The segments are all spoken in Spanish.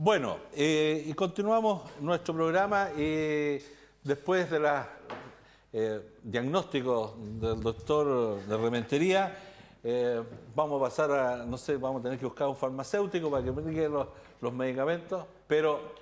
Bueno, y continuamos nuestro programa después de los diagnósticos del doctor de Rementería. Vamos a pasar a, no sé, vamos a tener que buscar un farmacéutico para que me diga los medicamentos, pero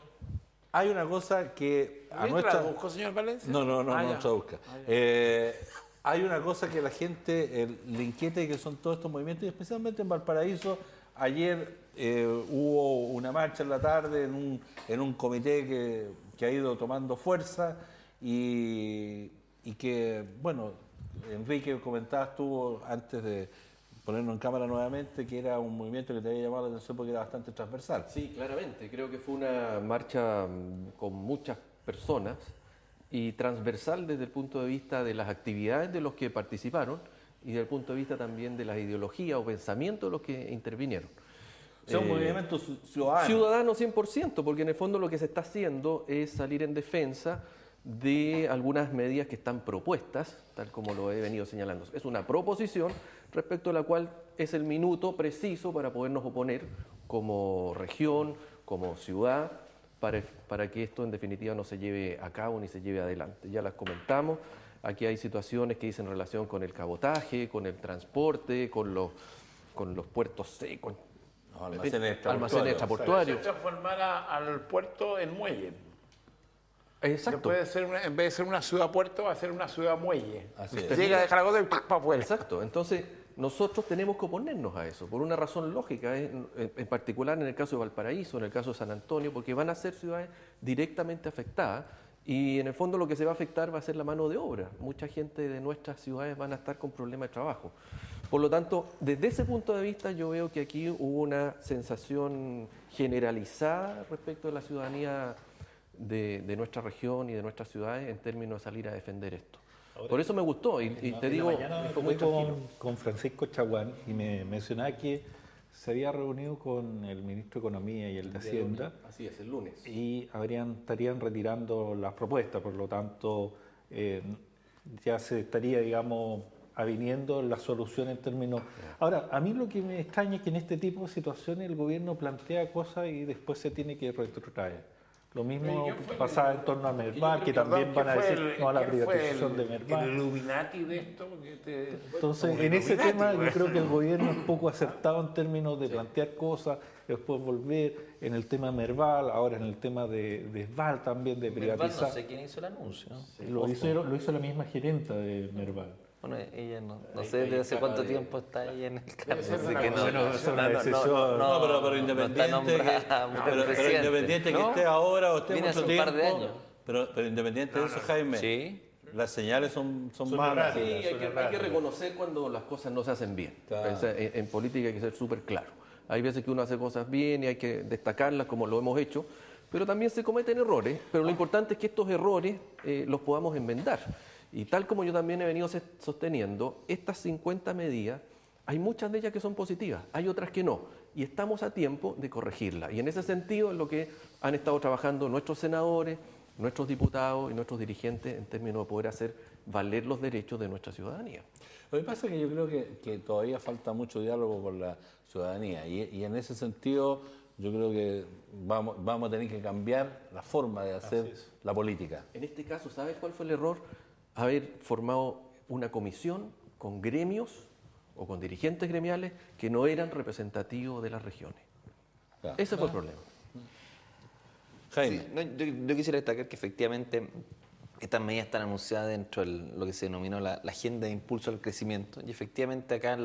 hay una cosa que a nuestra... ¿Traduzco, señor Valencia? No traduzca. Hay una cosa que a la gente le inquieta y que son todos estos movimientos, y especialmente en Valparaíso. Ayer hubo una marcha en la tarde en un comité que ha ido tomando fuerza y que, bueno, Enrique comentabas tú antes de ponernos en cámara nuevamente que era un movimiento que te había llamado la atención porque era bastante transversal. Sí, claramente. Creo que fue una marcha con muchas personas y transversal desde el punto de vista de las actividades de los que participaron y desde el punto de vista también de las ideologías o pensamientos de los que intervinieron. O sea, un movimiento ciudadano. Ciudadano 100%, porque en el fondo lo que se está haciendo es salir en defensa de algunas medidas que están propuestas, tal como lo he venido señalando. Es una proposición respecto a la cual es el minuto preciso para podernos oponer como región, como ciudad, para que esto en definitiva no se lleve a cabo ni se lleve adelante. Ya las comentamos, aquí hay situaciones que dicen relación con el cabotaje, con el transporte, con los puertos secos, almacenes extraportuarios. Se transformara al puerto en muelle. Exacto. Puede ser en vez de ser una ciudad puerto, va a ser una ciudad muelle. Así es. Llega, deja la cosa y para afuera. Exacto. Entonces, nosotros tenemos que oponernos a eso, por una razón lógica, en particular en el caso de Valparaíso, en el caso de San Antonio, porque van a ser ciudades directamente afectadas y en el fondo lo que se va a afectar va a ser la mano de obra. Mucha gente de nuestras ciudades van a estar con problemas de trabajo. Por lo tanto, desde ese punto de vista yo veo que aquí hubo una sensación generalizada respecto de la ciudadanía de nuestra región y de nuestras ciudades en términos de salir a defender esto. Ahora, por eso me gustó y te digo, fue muy tranquilo. con Francisco Chaguán y me mencionaba que se había reunido con el ministro de Economía y el de Hacienda. Así es, el lunes. Y estarían retirando las propuestas, por lo tanto ya se estaría, digamos, aviniendo la solución en términos... Ahora, a mí lo que me extraña es que en este tipo de situaciones el gobierno plantea cosas y después se tiene que retrotraer. Lo mismo pasaba en torno a Merval, que también van a decir no a la privatización de Merval. El Illuminati de esto. Entonces, en ese tema yo creo que el gobierno es poco acertado en términos de plantear cosas, después volver en el tema Merval, ahora en el tema de Sval también, de privatizar. No sé quién hizo el anuncio, ¿no? Sí, lo hizo la misma gerenta de Merval. Bueno, ella no sé desde hace cuánto tiempo está ella en el cargo. Pero independiente que esté ahora o esté mucho tiempo. Un par de años. Pero independiente de eso, Jaime, Sí. las señales son malas. Sí, hay que reconocer cuando las cosas no se hacen bien. Claro. O sea, en política hay que ser súper claro. Hay veces que uno hace cosas bien y hay que destacarlas como lo hemos hecho, pero también se cometen errores, pero lo importante es que estos errores los podamos enmendar. Y tal como yo también he venido sosteniendo, estas 50 medidas, hay muchas de ellas que son positivas, hay otras que no, y estamos a tiempo de corregirlas. Y en ese sentido es lo que han estado trabajando nuestros senadores, nuestros diputados y nuestros dirigentes en términos de poder hacer valer los derechos de nuestra ciudadanía. Lo que pasa es que yo creo que todavía falta mucho diálogo con la ciudadanía y en ese sentido yo creo que vamos a tener que cambiar la forma de hacer la política. En este caso, ¿sabes cuál fue el error? Haber formado una comisión con gremios o con dirigentes gremiales que no eran representativos de las regiones. Claro. Ese fue el problema. Jaime. Sí, no, yo quisiera destacar que efectivamente estas medidas están anunciadas dentro de lo que se denominó la agenda de impulso al crecimiento y efectivamente acá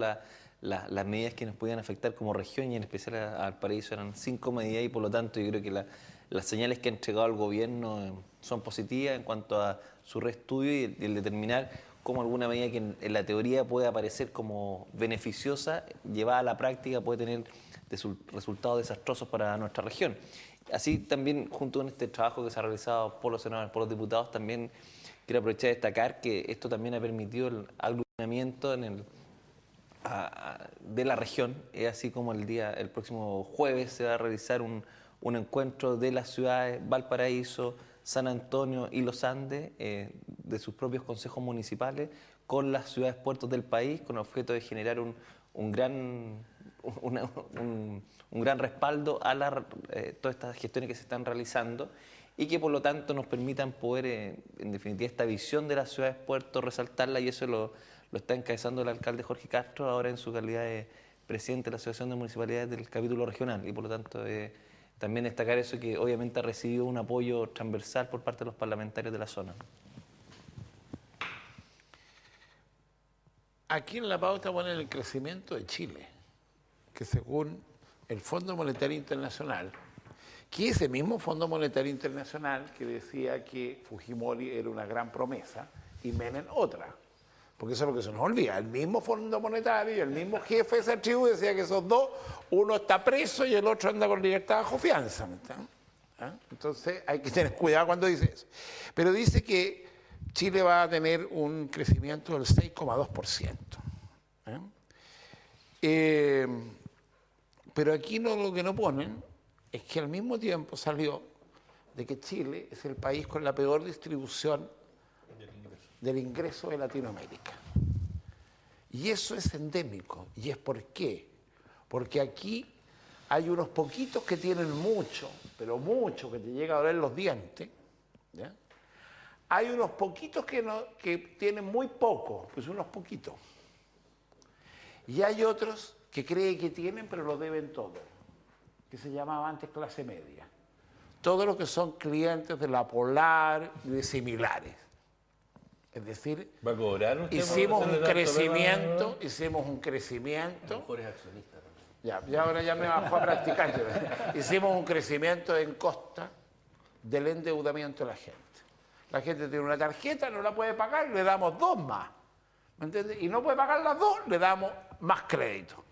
las medidas que nos podían afectar como región y en especial a Valparaíso eran 5 medidas y por lo tanto yo creo que las señales que ha entregado el gobierno son positivas en cuanto a su reestudio y el determinar cómo alguna medida que en la teoría puede aparecer como beneficiosa, llevada a la práctica puede tener resultados desastrosos para nuestra región. Así también, junto con este trabajo que se ha realizado por los senadores, por los diputados, también quiero aprovechar de destacar que esto también ha permitido el aglutinamiento de la región, así como el próximo jueves se va a realizar un encuentro de las ciudades Valparaíso, San Antonio y Los Andes, de sus propios consejos municipales, con las ciudades puertos del país, con el objeto de generar un gran un gran respaldo a todas estas gestiones que se están realizando y que por lo tanto nos permitan poder, en definitiva, esta visión de las ciudades puertos, resaltarla, y eso lo está encabezando el alcalde Jorge Castro ahora en su calidad de presidente de la Asociación de Municipalidades del capítulo regional, y por lo tanto también destacar eso, que obviamente ha recibido un apoyo transversal por parte de los parlamentarios de la zona. Aquí en la pauta ponen el crecimiento de Chile, que según el Fondo Monetario Internacional, que ese mismo Fondo Monetario Internacional que decía que Fujimori era una gran promesa y Menem otra. Porque eso es lo que se nos olvida. El mismo Fondo Monetario y el mismo jefe de esa tribu decía que esos dos, uno está preso y el otro anda con libertad bajo fianza. ¿Ah? Entonces hay que tener cuidado cuando dice eso. Pero dice que Chile va a tener un crecimiento del 6,2%. Pero aquí lo que no ponen es que al mismo tiempo salió de que Chile es el país con la peor distribución del ingreso de Latinoamérica. Y eso es endémico. ¿Y es por qué? Porque aquí hay unos poquitos que tienen mucho, pero mucho, que te llega a doler los dientes. ¿Ya? Hay unos poquitos que tienen muy poco, pues unos poquitos. Y hay otros que creen que tienen, pero lo deben todo, que se llamaba antes clase media. Todos los que son clientes de la Polar y de similares. Es decir, ¿Va a cobrar usted hicimos por un hacerle crecimiento, Mejores accionistas también. ya ahora ya me bajó a practicar. Hicimos un crecimiento en costa del endeudamiento de la gente. La gente tiene una tarjeta, no la puede pagar, le damos dos más. ¿Me entiendes? Y no puede pagar las dos, le damos más crédito.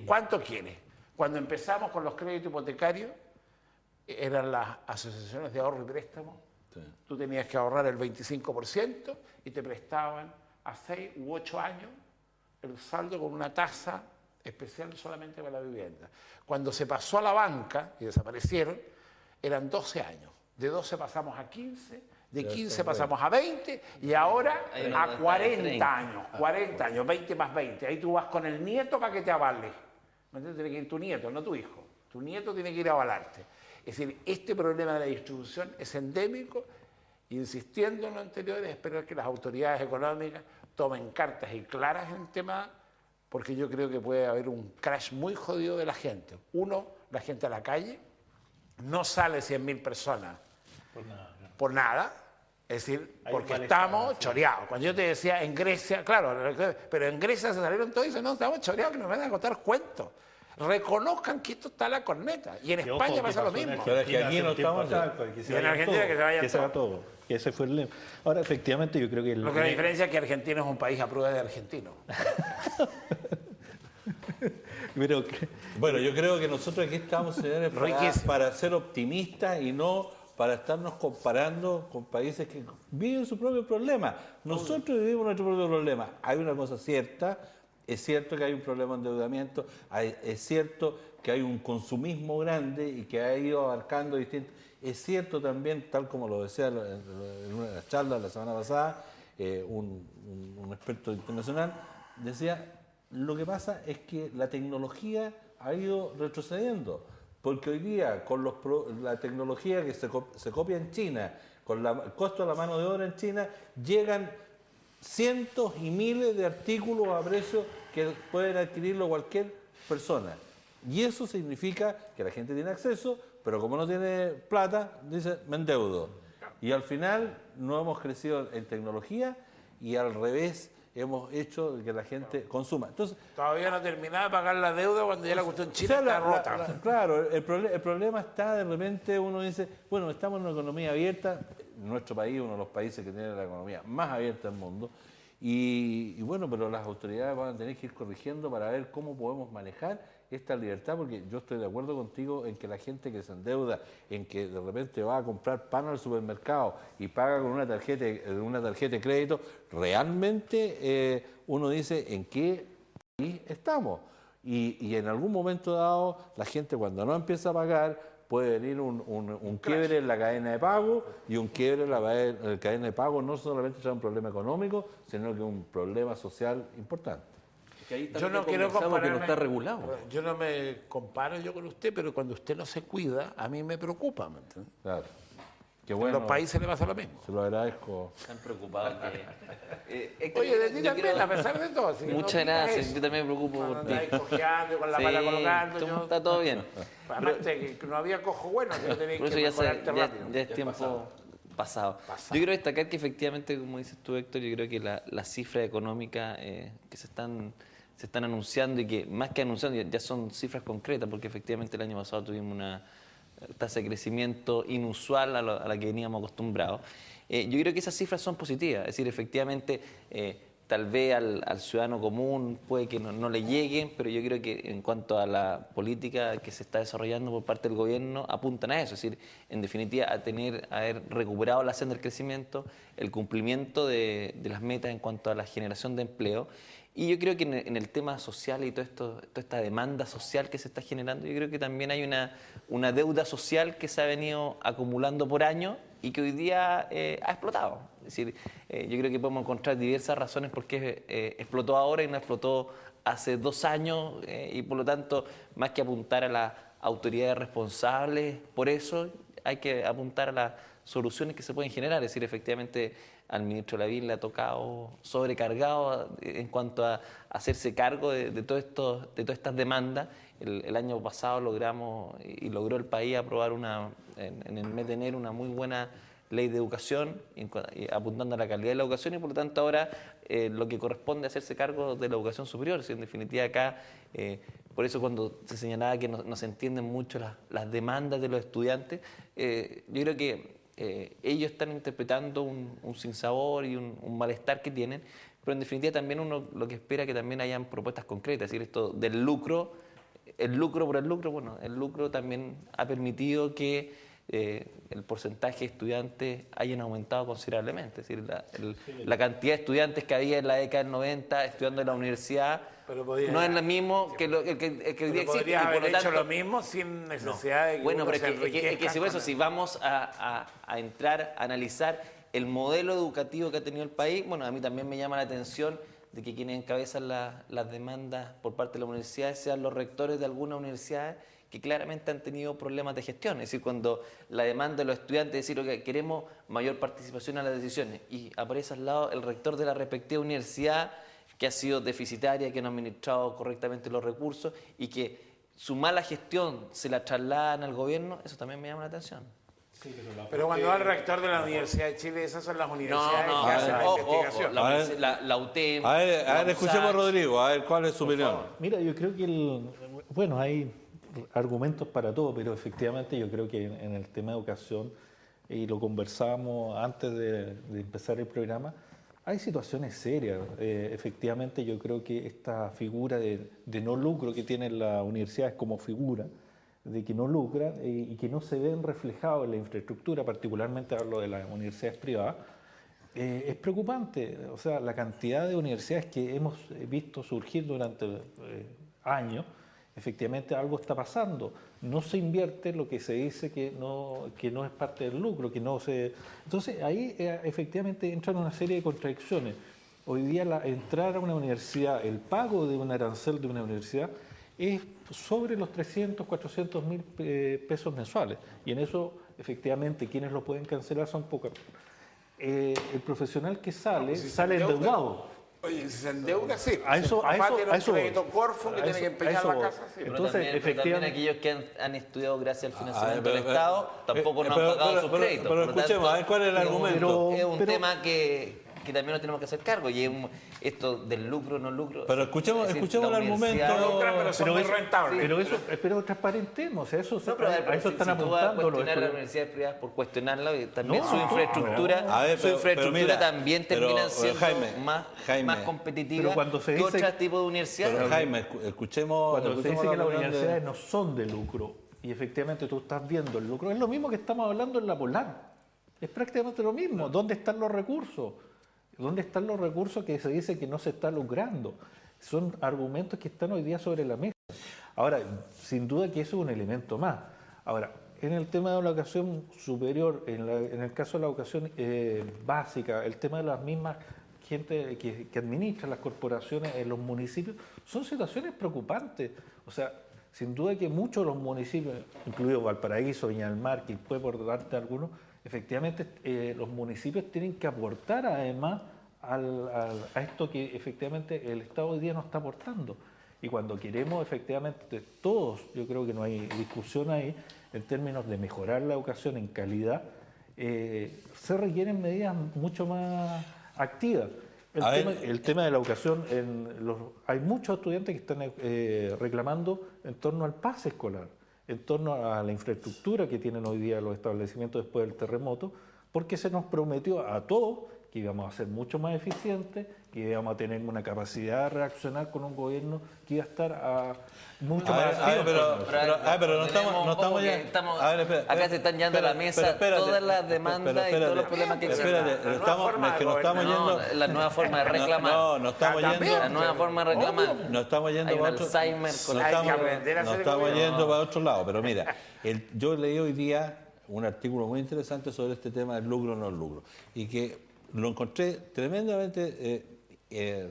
¿Cuánto quiere? Cuando empezamos con los créditos hipotecarios, eran las asociaciones de ahorro y préstamo. Sí. Tú tenías que ahorrar el 25% y te prestaban a 6 u 8 años el saldo con una tasa especial solamente para la vivienda. Cuando se pasó a la banca y desaparecieron, eran 12 años. De 12 pasamos a 15, de 15 pasamos a 20 y ahora a 40 años. 40 años, 20 más 20. Ahí tú vas con el nieto para que te avale. ¿Me entiendes? Tiene que ir tu nieto, no tu hijo. Tu nieto tiene que ir a avalarte. Es decir, este problema de la distribución es endémico, insistiendo en lo anterior, es esperar que las autoridades económicas tomen cartas y claras en el tema, porque yo creo que puede haber un crash muy jodido de la gente. Uno, la gente a la calle, no sale 100.000 personas por nada, es decir, porque estamos choreados. Cuando yo te decía en Grecia, claro, pero en Grecia se salieron todos y dicen, no, estamos choreados, que nos van a contar cuentos. Reconozcan que esto está a la corneta. Y en España pasa lo mismo. Pero es que aquí no estamos... Y en Argentina que se vaya todo. Que ese fue el lema. Ahora, efectivamente, yo creo que... Lo que la diferencia es que Argentina es un país a prueba de argentino. Pero bueno, yo creo que nosotros aquí estamos, señores, para ser optimistas y no para estarnos comparando con países que viven su propio problema. Nosotros vivimos nuestro propio problema. Hay una cosa cierta, es cierto que hay un problema de endeudamiento, es cierto que hay un consumismo grande y que ha ido abarcando distintos... Es cierto también, tal como lo decía en una charla la semana pasada, un experto internacional decía, lo que pasa es que la tecnología ha ido retrocediendo, porque hoy día con la tecnología que se copia en China, con el costo de la mano de obra en China, llegan cientos y miles de artículos a precios que pueden adquirirlo cualquier persona. Y eso significa que la gente tiene acceso, pero como no tiene plata, dice, me endeudo. Y al final no hemos crecido en tecnología y al revés hemos hecho que la gente consuma. Entonces, todavía no terminaba de pagar la deuda cuando ya la cuestión china está rota. Claro, el problema está, de repente uno dice, bueno, estamos en una economía abierta, nuestro país, uno de los países que tiene la economía más abierta del mundo, y bueno, pero las autoridades van a tener que ir corrigiendo para ver cómo podemos manejar esta libertad, porque yo estoy de acuerdo contigo en que la gente que se endeuda, en que de repente va a comprar pan al supermercado y paga con una tarjeta de crédito, realmente uno dice en qué país estamos. Y en algún momento dado, la gente cuando no empieza a pagar, puede venir un quiebre en la cadena de pago, y un quiebre en la cadena de pago no solamente trae un problema económico, sino que un problema social importante. Que ahí está Yo lo no que quiero conversamos, que no compararme- está regulado. Yo no me comparo yo con usted, pero cuando usted no se cuida, a mí me preocupa, ¿me entiende? Claro. Qué En bueno. los países le pasa lo mismo. Se lo agradezco. Están preocupados que... Oye, de ti yo también, creo- a pesar de todo. así que no Muchas digas gracias, eso. yo también me preocupo Cuando por ti. andáis cojeando, con la Sí, pata colgando. está todo bien. Además, que no había cojo bueno, así que tenéis Por que eso mejorarte rápido. ya es tiempo pasado. Yo quiero destacar que efectivamente, como dices tú, Héctor, yo creo que la cifra económica que se están anunciando y que más que anunciando ya son cifras concretas, porque efectivamente el año pasado tuvimos una tasa de crecimiento inusual a la que veníamos acostumbrados. Yo creo que esas cifras son positivas, es decir, efectivamente tal vez al ciudadano común puede que no le lleguen, pero yo creo que en cuanto a la política que se está desarrollando por parte del gobierno, apuntan a eso, es decir, en definitiva a haber recuperado la senda del crecimiento, el cumplimiento de las metas en cuanto a la generación de empleo. Y yo creo que en el tema social y toda esta demanda social que se está generando, yo creo que también hay una deuda social que se ha venido acumulando por años y que hoy día ha explotado. Es decir, yo creo que podemos encontrar diversas razones por qué explotó ahora y no explotó hace 2 años y por lo tanto, más que apuntar a las autoridades responsables por eso, hay que apuntar a las soluciones que se pueden generar. Es decir, efectivamente al ministro Lavín le ha tocado sobrecargado en cuanto a hacerse cargo de todas estas demandas. El año pasado logramos y logró el país aprobar en el mes de enero una muy buena ley de educación, apuntando a la calidad de la educación y por lo tanto ahora lo que corresponde es hacerse cargo de la educación superior. En definitiva acá, por eso cuando se señalaba que no se entienden mucho las demandas de los estudiantes, yo creo que ellos están interpretando un sinsabor y un malestar que tienen, pero en definitiva también uno lo que espera es que también hayan propuestas concretas, es decir, esto del lucro, el lucro por el lucro, bueno, el lucro también ha permitido que el porcentaje de estudiantes hayan aumentado considerablemente, es decir, la cantidad de estudiantes que había en la década del 90 estudiando en la universidad no es lo mismo que el que hoy día existe. Podrías Y por haber lo hecho tanto, lo mismo sin necesidad de que bueno, uno pero se es que enriquezca si por eso, con si vamos a entrar a analizar el modelo educativo que ha tenido el país, bueno, a mí también me llama la atención de que quienes encabezan las demandas por parte de las universidades sean los rectores de algunas universidades que claramente han tenido problemas de gestión. Es decir, cuando la demanda de los estudiantes es decir, que queremos mayor participación en las decisiones y aparece al lado el rector de la respectiva universidad que ha sido deficitaria, que no ha administrado correctamente los recursos y que su mala gestión se la trasladan al gobierno, eso también me llama la atención. Pero cuando va el rector de la Universidad de Chile, esas son las universidades que hacen la ojo, investigación. A ver. la UTEM. A ver, la escuchemos a USACH. Rodrigo, a ver cuál es su opinión. Mira, yo creo que bueno, hay argumentos para todo, pero efectivamente yo creo que en el tema de educación, y lo conversábamos antes de empezar el programa, hay situaciones serias. Efectivamente yo creo que esta figura de no lucro que tienen las universidades como figura, de que no lucran y que no se ven reflejados en la infraestructura, particularmente hablo de las universidades privadas, es preocupante. O sea, la cantidad de universidades que hemos visto surgir durante años, efectivamente algo está pasando. No se invierte lo que se dice que no es parte del lucro, que no se... Entonces ahí efectivamente entran una serie de contradicciones. Hoy día entrar a una universidad, el pago de un arancel de una universidad es sobre los 300, 400 mil pesos mensuales. Y en eso, efectivamente, quienes lo pueden cancelar son pocos. El profesional que sale, si se sale endeuda, endeudado. Oye, si se endeuda, sí. A eso- Si el papá a eso- tiene a un eso voy. crédito Corfo que A tiene eso- que a empeñar eso la voy. casa, sí. Pero Entonces, también efectivamente- aquellos que han estudiado gracias al financiamiento pero- del Estado tampoco no han pagado sus créditos. Pero Por lo escuchemos, tanto, a ver cuál es el argumento. Es un Pero- tema que también nos tenemos que hacer cargo y es esto del lucro no lucro. Pero escuchemos Es decir, escuchemos la el universidad- argumento. Lucran, pero son muy rentables. Pero transparentemos, a eso, No, pero, a eso si están tú vas a apuntando los cuestionar las estudiantes. universidades privadas por cuestionarla, también No, su infraestructura, A ver, su pero infraestructura mira, también pero, termina siendo Jaime, más competitiva pero cuando se que dice- otros tipos de universidades. Pero Jaime, escuchemos. Cuando se escuchemos dice que la las opinión de- universidades no son de lucro y efectivamente tú estás viendo el lucro, es lo mismo que estamos hablando en la Polar. Es prácticamente lo mismo. ¿Dónde están los recursos? ¿Dónde están los recursos que se dice que no se está lucrando? Son argumentos que están hoy día sobre la mesa. Ahora, sin duda que eso es un elemento más. Ahora, en el tema de la educación superior, en el caso de la educación básica, el tema de las mismas gente que administra las corporaciones en los municipios, son situaciones preocupantes. O sea, sin duda que muchos de los municipios, incluidos Valparaíso, Viña del Mar, Quilpué, por darte algunos, efectivamente los municipios tienen que aportar además a esto que efectivamente el Estado hoy día no está aportando. Y cuando queremos efectivamente todos, yo creo que no hay discusión ahí, en términos de mejorar la educación en calidad, se requieren medidas mucho más activas. El tema de la educación, hay muchos estudiantes que están reclamando en torno al pase escolar, en torno a la infraestructura que tienen hoy día los establecimientos después del terremoto, porque se nos prometió a todos que íbamos a ser mucho más eficientes, que íbamos a tener una capacidad de reaccionar con un gobierno que iba a estar mucho más activo. Pero no estamos ya. Acá se están llevando a la mesa todas las demandas y todos los problemas que existen. La nueva forma de reclamar. No, no estamos yendo. La nueva forma de reclamar. No estamos yendo Hay un para otro. Alzheimer con No estamos yendo para otro lado. Pero mira, yo leí hoy día un artículo muy interesante sobre este tema del lucro o no lucro. Y que lo encontré tremendamente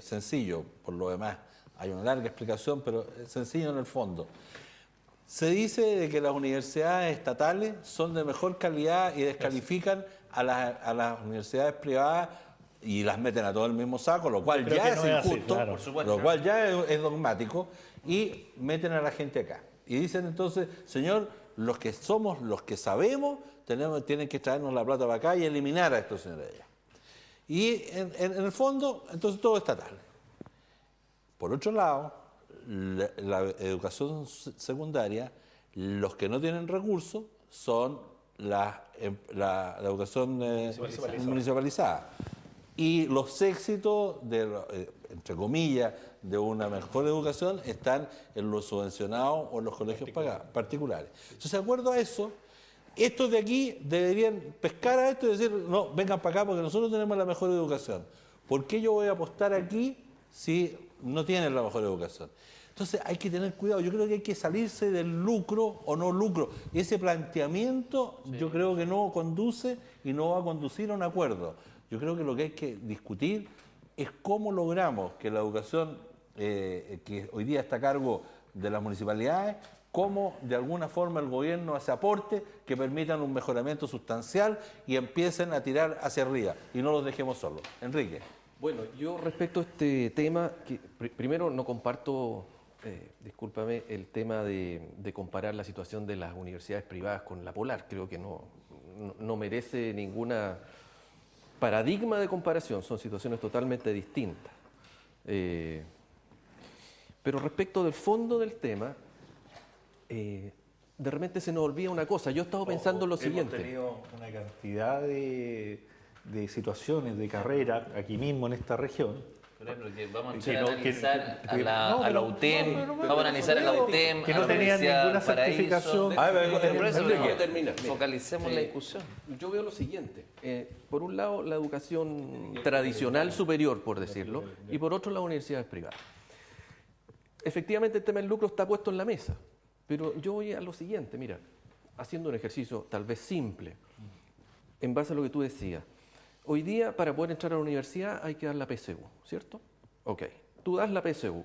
sencillo, por lo demás. Hay una larga explicación, pero sencillo en el fondo. Se dice de que las universidades estatales son de mejor calidad y descalifican a las universidades privadas y las meten a todo el mismo saco, lo cual ya es injusto, claro. Lo cual ya es dogmático, y meten a la gente acá. Y dicen entonces, señor, los que somos, los que sabemos, tienen que traernos la plata para acá y eliminar a estos señores allá. Y en el fondo, entonces todo estatal. Por otro lado, la educación secundaria, los que no tienen recursos son la educación municipalizada. Y los éxitos, entre comillas, de una mejor educación están en los subvencionados o en los colegios particulares. Entonces, de acuerdo a eso, estos de aquí deberían pescar a esto y decir, no, vengan para acá porque nosotros tenemos la mejor educación. ¿Por qué yo voy a apostar aquí si no tienen la mejor educación? Entonces hay que tener cuidado. Yo creo que hay que salirse del lucro o no lucro. Y ese planteamiento yo creo que no conduce y no va a conducir a un acuerdo. Yo creo que lo que hay que discutir es cómo logramos que la educación que hoy día está a cargo de las municipalidades, cómo de alguna forma el gobierno hace aporte que permitan un mejoramiento sustancial y empiecen a tirar hacia arriba y no los dejemos solos. Enrique. Bueno, yo respecto a este tema, que primero no comparto, discúlpame, el tema de comparar la situación de las universidades privadas con la Polar. Creo que no merece ninguna paradigma de comparación, son situaciones totalmente distintas. Pero respecto del fondo del tema, de repente se nos olvida una cosa. Yo he estado pensando lo siguiente. Hemos tenido una cantidad de situaciones de carrera aquí mismo en esta región. Por ejemplo, que vamos a analizar a la UTEM, vamos a analizar a la UTEM, que no tenían ninguna certificación. Focalicemos la discusión. Yo veo lo siguiente. Por un lado, la educación tradicional superior, por decirlo, y por otro, las universidades privadas. Efectivamente, el tema del lucro está puesto en la mesa. Pero yo voy a lo siguiente, mira, haciendo un ejercicio tal vez simple, en base a lo que tú decías. Hoy día, para poder entrar a la universidad, hay que dar la PSU, ¿cierto? Ok, tú das la PSU.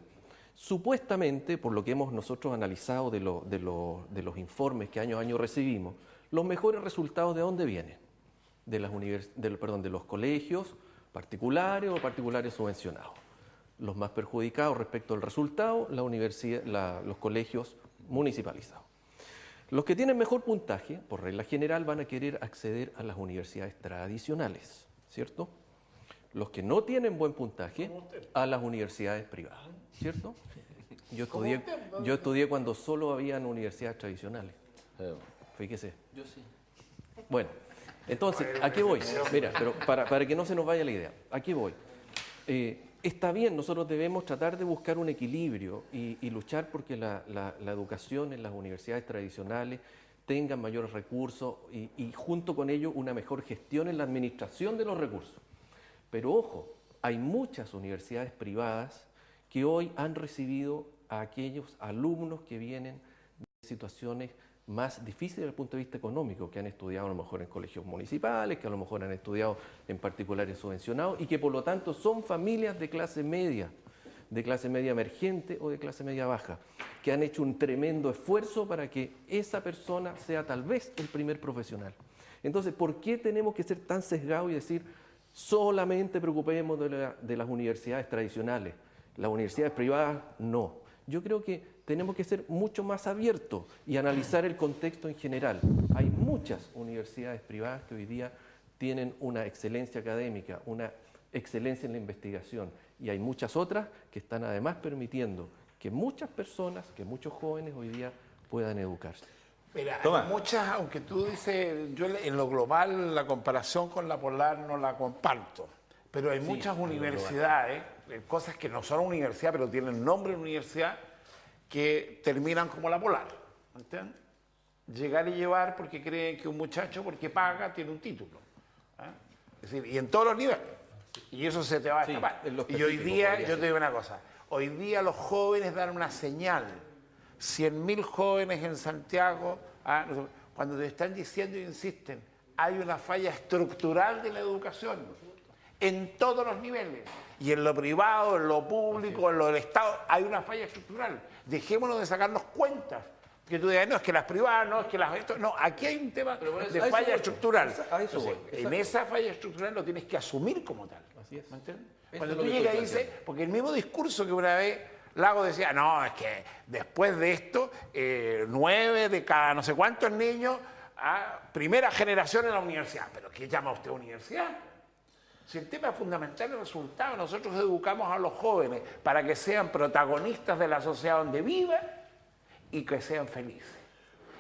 Supuestamente, por lo que hemos nosotros analizado de los informes que año a año recibimos, los mejores resultados, ¿de dónde vienen? De los colegios particulares o particulares subvencionados. Los más perjudicados respecto al resultado, los colegios municipalizados. Los que tienen mejor puntaje, por regla general, van a querer acceder a las universidades tradicionales, ¿cierto? Los que no tienen buen puntaje, a las universidades privadas, ¿cierto? Yo estudié cuando solo habían universidades tradicionales. Fíjese. Yo sí. Bueno, entonces, ¿a qué voy? Mira, pero para que no se nos vaya la idea, ¿a qué voy? Está bien, nosotros debemos tratar de buscar un equilibrio y luchar porque la educación en las universidades tradicionales tenga mayores recursos y junto con ello una mejor gestión en la administración de los recursos. Pero ojo, hay muchas universidades privadas que hoy han recibido a aquellos alumnos que vienen de situaciones más difíciles desde el punto de vista económico, que han estudiado a lo mejor en colegios municipales, que a lo mejor han estudiado en particulares subvencionados y que por lo tanto son familias de clase media emergente o de clase media baja, que han hecho un tremendo esfuerzo para que esa persona sea tal vez el primer profesional. Entonces, ¿por qué tenemos que ser tan sesgados y decir solamente preocupemos de las universidades tradicionales? Las universidades privadas, no. Yo creo que tenemos que ser mucho más abiertos y analizar el contexto en general. Hay muchas universidades privadas que hoy día tienen una excelencia académica, una excelencia en la investigación, y hay muchas otras que están además permitiendo que muchas personas, que muchos jóvenes hoy día puedan educarse. Mira, Toma. hay muchas, aunque tú dices, yo en lo global la comparación con la Polar no la comparto, pero hay muchas universidades, cosas que no son universidad, pero tienen nombre de universidad, que terminan como la Polar, ¿entiendes? Llegar y llevar porque creen que un muchacho, porque paga, tiene un título. ¿Eh? Es decir, y en todos los niveles. Y eso se te va a escapar. Y hoy día, yo te digo una cosa, hoy día los jóvenes dan una señal. 100.000 jóvenes en Santiago, cuando te están diciendo e insisten, hay una falla estructural de la educación en todos los niveles. Y en lo privado, en lo público, en lo del Estado, hay una falla estructural. Dejémonos de sacarnos cuentas. Que tú digas, no, es que las privadas, no, es que las... No, aquí hay un tema de falla estructural. Entonces, en esa falla estructural lo tienes que asumir como tal. Así es. ¿Me entiendes? Cuando tú llegas y dices, porque el mismo discurso que una vez Lago decía, no, es que después de esto, 9 de cada no sé cuántos niños, primera generación en la universidad. ¿Pero qué llama usted universidad? Si el tema fundamental es el resultado, nosotros educamos a los jóvenes para que sean protagonistas de la sociedad donde vivan y que sean felices.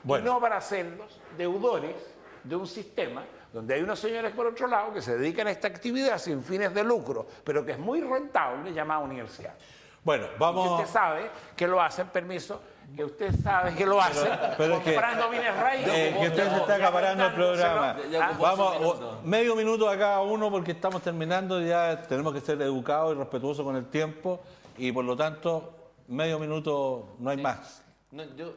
Bueno. Y no para hacerlos deudores de un sistema donde hay unos señores por otro lado que se dedican a esta actividad sin fines de lucro, pero que es muy rentable, llamada universidad. Bueno, Y que vamos... usted sabe que lo hacen, permiso, que usted sabe que lo hacen pero es que- comprando bienes raíces. que usted se está acaparando el programa. Ya ocupó Vamos, su minuto. medio minuto a cada uno porque estamos terminando, ya tenemos que ser educados y respetuosos con el tiempo y por lo tanto, medio minuto, no hay más. No, yo,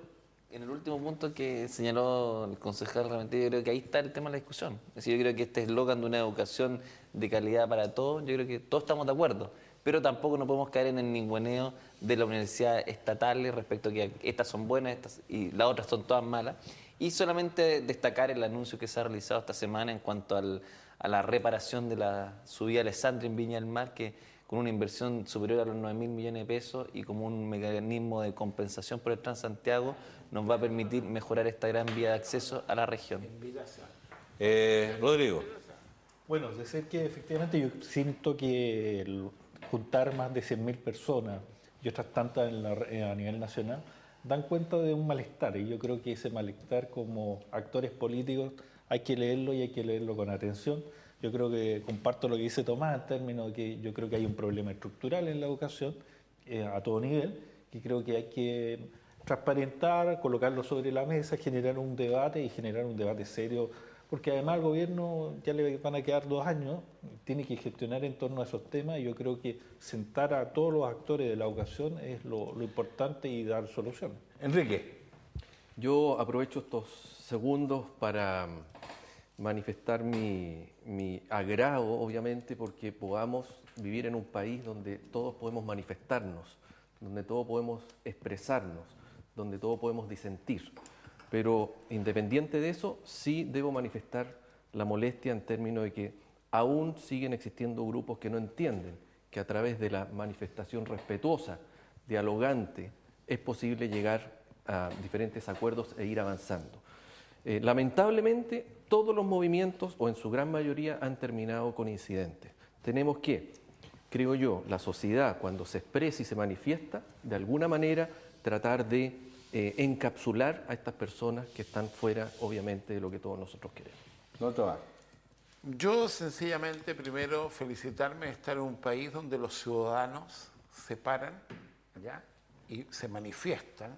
en el último punto que señaló el concejal realmente, yo creo que ahí está el tema de la discusión. Es decir, yo creo que este eslogan de una educación de calidad para todos, yo creo que todos estamos de acuerdo, pero tampoco no podemos caer en el ninguneo de las universidades estatales respecto a que estas son buenas estas, y las otras son todas malas. Y solamente destacar el anuncio que se ha realizado esta semana en cuanto a la reparación de la subida Alessandria en Viña del Mar, que con una inversión superior a los 9.000 millones de pesos y como un mecanismo de compensación por el Transantiago, nos va a permitir mejorar esta gran vía de acceso a la región. Rodrigo. Bueno, es decir que efectivamente yo siento que juntar más de 100.000 personas y otras tantas a nivel nacional dan cuenta de un malestar, y yo creo que ese malestar como actores políticos hay que leerlo y hay que leerlo con atención. Yo creo que comparto lo que dice Tomás en términos de que yo creo que hay un problema estructural en la educación a todo nivel, que creo que hay que transparentar, colocarlo sobre la mesa, generar un debate y generar un debate serio, porque además al gobierno ya le van a quedar 2 años, tiene que gestionar en torno a esos temas, y yo creo que sentar a todos los actores de la educación es lo importante y dar soluciones. Enrique. Yo aprovecho estos segundos para manifestar mi agrado, obviamente, porque podamos vivir en un país donde todos podemos manifestarnos, donde todos podemos expresarnos, donde todos podemos disentir. Pero independiente de eso, sí debo manifestar la molestia en términos de que aún siguen existiendo grupos que no entienden que a través de la manifestación respetuosa, dialogante, es posible llegar a diferentes acuerdos e ir avanzando. Lamentablemente, todos los movimientos, o en su gran mayoría, han terminado con incidentes. Tenemos que, creo yo, la sociedad, cuando se expresa y se manifiesta, de alguna manera tratar de encapsular a estas personas que están fuera, obviamente, de lo que todos nosotros queremos. No te va. Yo sencillamente primero felicitarme de estar en un país donde los ciudadanos se paran, ¿ya?, y se manifiestan,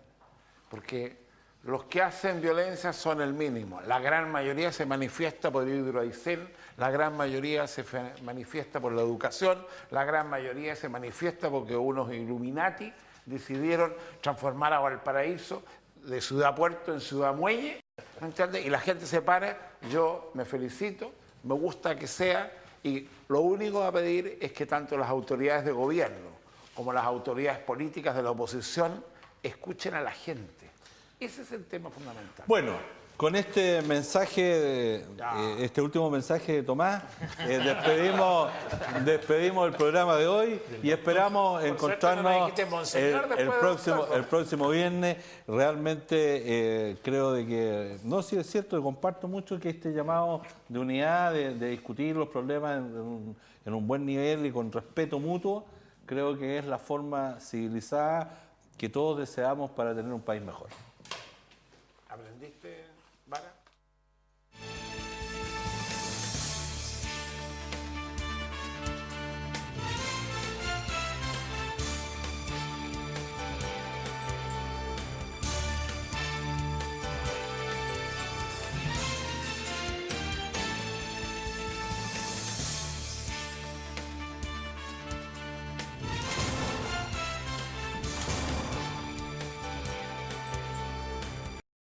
porque los que hacen violencia son el mínimo. La gran mayoría se manifiesta por Hidroaicén, la gran mayoría se manifiesta por la educación, la gran mayoría se manifiesta porque unos Illuminati decidieron transformar a Valparaíso de Ciudad Puerto en Ciudad Muelle, ¿me entiendes? Y la gente se para, yo me felicito, me gusta que sea, y lo único a pedir es que tanto las autoridades de gobierno como las autoridades políticas de la oposición escuchen a la gente. Ese es el tema fundamental. Bueno, con este mensaje, este último mensaje de Tomás, despedimos el programa de hoy y esperamos encontrarnos el próximo viernes. Realmente creo de que, no, sí es cierto, comparto mucho que este llamado de unidad, de discutir los problemas en un buen nivel y con respeto mutuo, creo que es la forma civilizada que todos deseamos para tener un país mejor. Aprendí.